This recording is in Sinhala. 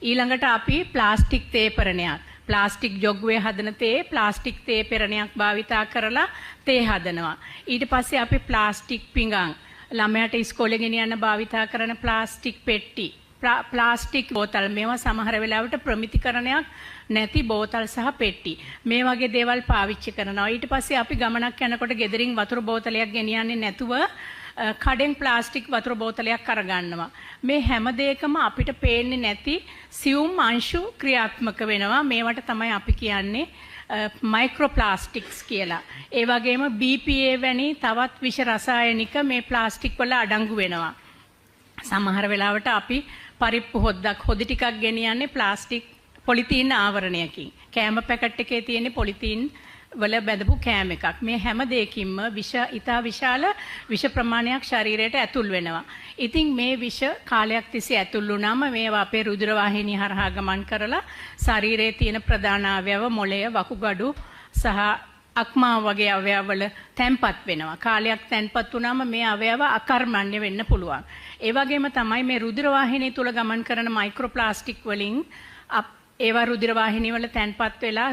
ඊළඟට අපි ප්ලාස්ටික් තේපරණයක් ප්ලාස්ටික් ජොග්වේ හදන තේ ප්ලාස්ටික් තේපරණයක් භාවිතා කරලා තේ හදනවා. ඊට පස්සේ අපි ප්ලාස්ටික් පිඟන් ළමයාට ඉස්කෝලේ ගෙනියන්න භාවිතා කරන ප්ලාස්ටික් පෙට්ටි ප්ලාස්ටික් බෝතල් මේවා සමහර වෙලාවට ප්‍රමිතිකරණයක් නැති බෝතල් සහ පෙට්ටි මේ වගේ දේවල් පාවිච්චි කරනවා. ඊට පස්සේ අපි ගමනක් යනකොට ගෙදරින් වතුර බෝතලයක් ගෙනියන්නේ නැතුව කඩෙන් ප්ලාස්ටික් වතුර බෝතලයක් අරගන්නවා. මේ හැම දෙයකම අපිට පේන්නේ නැති සියුම් අංශු ක්‍රියාත්මක වෙනවා. මේවට තමයි අපි කියන්නේ මයික්‍රෝප්ලාස්ටික්ස් කියලා. ඒ වගේම BPA වැනි තවත් විෂ රසායනික මේ ප්ලාස්ටික් වල අඩංගු වෙනවා. සමහර වෙලාවට අපි පරිප්පු හොද්දක් හොදි ටිකක් ගෙනියන්නේ ප්ලාස්ටික් පොලිතීන් ආවරණයකින්. කෑම පැකට් එකේ තියෙන පොලිතීන් වල බැඳපු කෑම එකක්. මේ හැම දෙයකින්ම ඉතා විශාල විෂ ප්‍රමාණයක් ශරීරයට ඇතුල් වෙනවා. ඉතින් මේ විෂ කාලයක් තිස්සේ ඇතුල් වුණාම මේවා අපේ රුධිර වාහිනිය හරහා ගමන් කරලා ශරීරයේ තියෙන ප්‍රධාන අවයව මොළය, වකුගඩු සහ අක්මා වගේ අවයවවල තැන්පත් වෙනවා. කාලයක් තැන්පත් වුණාම මේ අවයව අකර්මණ්‍ය වෙන්න පුළුවන්. ඒ වගේම තමයි මේ රුධිර වාහිනිය තුල ගමන් කරන මයික්‍රෝප්ලාස්ටික් වලින් ඒවා රුධිර වාහිනිය වල තැන්පත් වෙලා